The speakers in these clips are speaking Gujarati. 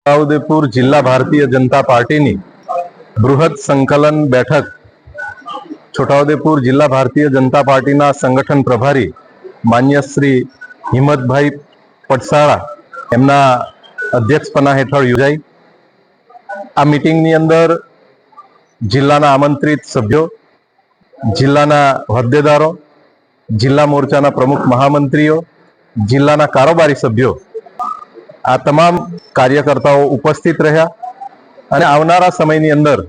છોટાઉદેપુર જિલ્લા ભારતીય જનતા પાર્ટીની બૃહદ સંકલન બેઠક છોટાઉદેપુર જિલ્લા ભારતીય જનતા પાર્ટીના સંગઠન પ્રભારી માન્ય શ્રી હિંમતભાઈ પટસાળા એમના અધ્યક્ષપણા હેઠળ યોજાઈ। આ મીટિંગની અંદર જિલ્લાના આમંત્રિત સભ્યો, જિલ્લાના હોદ્દેદારો, જિલ્લા મોરચાના પ્રમુખ મહામંત્રીઓ, જિલ્લાના કારોબારી સભ્યો આ તમામ કાર્યકર્તાઓ ઉપસ્થિત રહ્યા અને આવનારા સમયની અંદર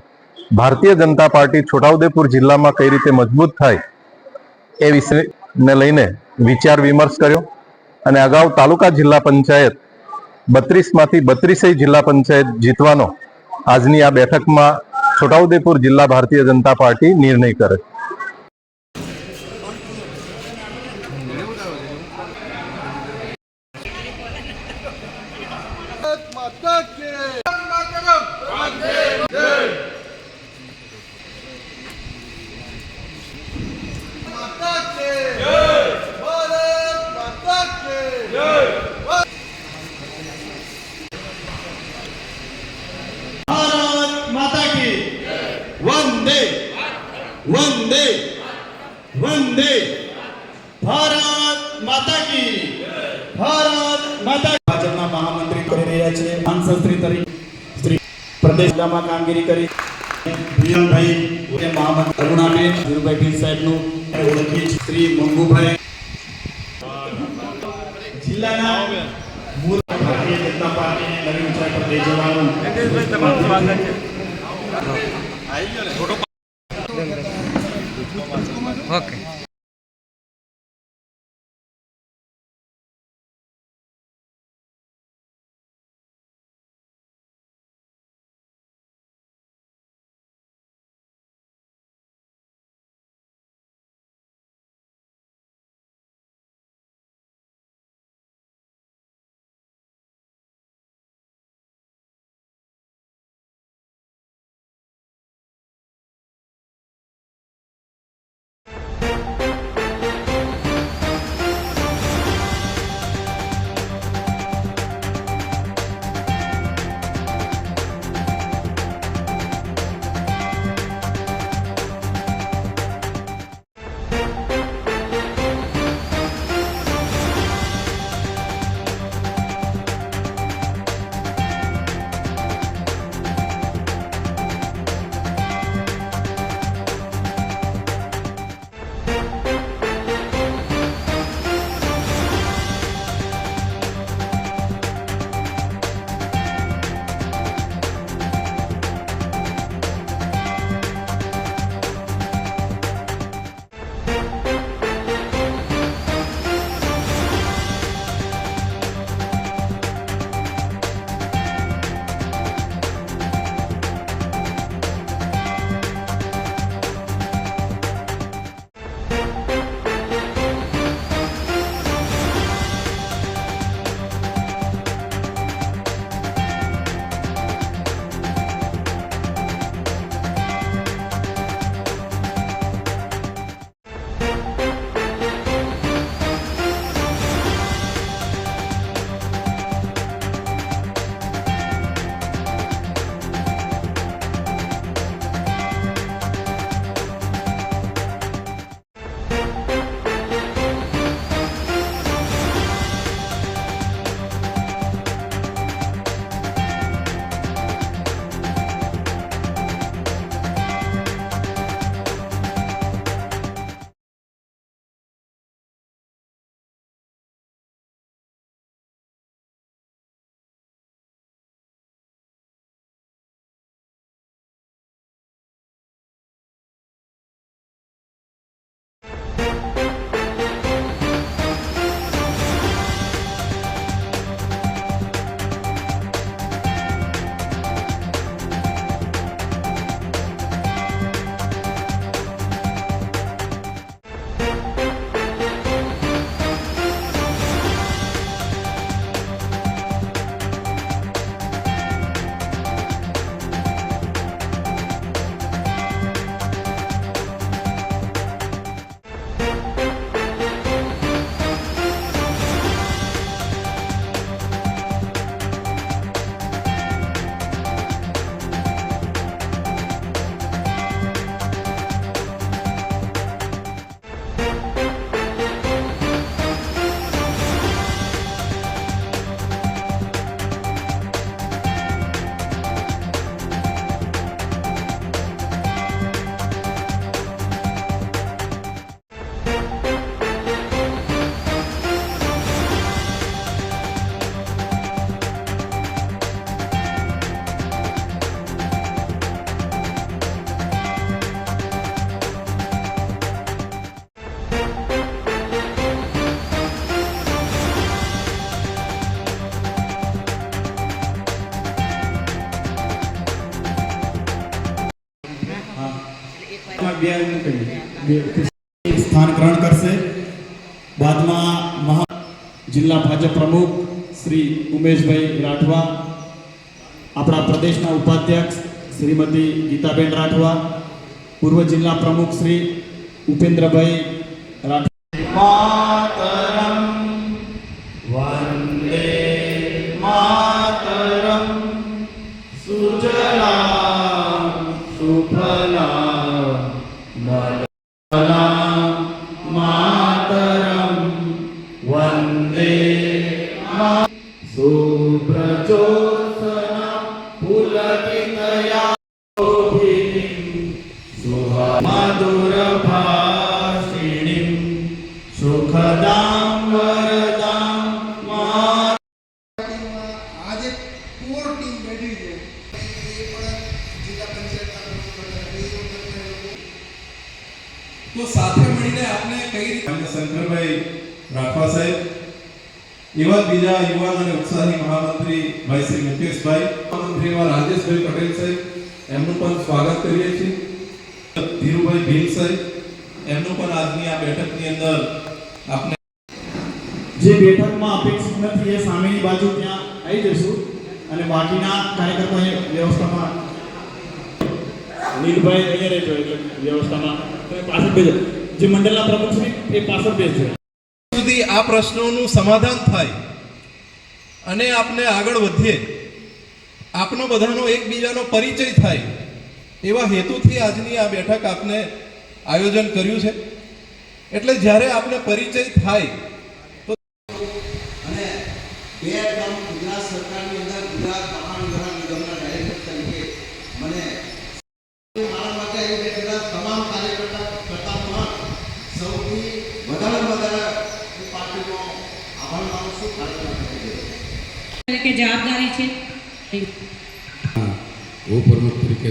ભારતીય જનતા પાર્ટી છોટાઉદેપુર જિલ્લામાં કઈ રીતે મજબૂત થાય એ વિષયને લઈને વિચાર વિમર્શ કર્યો અને અગાઉ તાલુકા જિલ્લા પંચાયત 32 માંથી 32 જિલ્લા પંચાયત જીતવાનો આજની આ બેઠકમાં છોટાઉદેપુર જિલ્લા ભારતીય જનતા પાર્ટી નિર્ણય કરે। माता के माता के भारत माता के भारत माता की वंदे वंदे वंदे भारत माता की भारत माता भाजपना महामंत्री કરી રહ્યા છે। સાંસદ શ્રી પ્રદેશ જિલ્લામાં કામગીરી કરી પ્રિયમભાઈ અને મહામંત્રી અરુણાબેન ધીરુભાઈ ભીલ સાહેબનું ઓળખીએ છીએ। શ્રી મંગુભાઈ જિલ્લાના મૂળ ભારતીય જનતા પાર્ટીને નવી ઊંચાઈ પર લઈ જવાનું તમારું સ્વાગત છે। ઓકે। સ્થાન ગ્રહણ કરશે. બાદમાં જિલ્લા ભાજપ પ્રમુખ શ્રી ઉમેશભાઈ રાઠવા, આપણા પ્રદેશના ઉપાધ્યક્ષ શ્રીમતી ગીતાબેન રાઠવા, પૂર્વ જિલ્લા પ્રમુખ શ્રી ઉપેન્દ્રભાઈ રાઠવા. વંદે માતરમ સુજલામ સુફલામ મલયલામ માતરમ વંદે સુબ્રજોત્સના પુલકિતયા મધુરભાષિણીમ સુખદામ વરદામ આજે કોર ટીમ બેઠી છે એ પણ જિલ્લા પંચાયતના તો સાથે મળીને આપણે કઈ રીતે શંકરભાઈ રાઠવા સાહેબ, એવા બીજા યુવાન અને ઉત્સાહી મહામંત્રી ભાઈ શ્રી મુકેશભાઈ, મહામંત્રી એવા રાજેશભાઈ પટેલ સાહેબ, એમનું પણ સ્વાગત કરીએ છીએ. ધીરુભાઈ ભીલ સાહેબ, એમનું પણ આજની આ બેઠકની અંદર આપણે જે બેઠકમાં અપેક્ષિત નથી એ સામેની બાજુ ત્યાં આવી જશું અને બાકીના કાર્યકર્તા એ વ્યવસ્થામાં નીલભાઈ અહીંયા રહેજો એટલે વ્યવસ્થામાં તમે પાછળ બેસો. જે મંડળના પ્રમુખ છે એ પાછળ બેસજો. સુધી આ પ્રશ્નોનું સમાધાન થાય અને આપણે આગળ વધીએ, આપનો બધાનો એકબીજાનો પરિચય થાય, એવા હેતુથી આજની આ બેઠક આપને આયોજન કર્યું છે. એટલે જ્યારે આપને પરિચય થાય અને બે ગામ ગુજરાત સરકારની અંદર ગુજરાત વાહન વ્યવહાર નિગમના ડાયરેક્ટર તરીકે મને મારા માટે આવી બેઠેલા તમામ કાર્યકર્તા કરતા પણ સૌથી વધારે હું પાર્ટીનો આભાર માનું છું. કે જવાબદારી છે ઉપપ્રમુખ તરીકે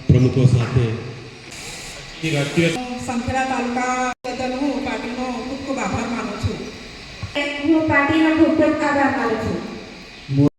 પ્રમુખો સાથે સંખેડા તાલુકા બદલ હું પાર્ટીનો ખૂબ ખૂબ આભાર માનું છું. હું પાર્ટીનો ખૂબ ખૂબ આભાર માનું છું.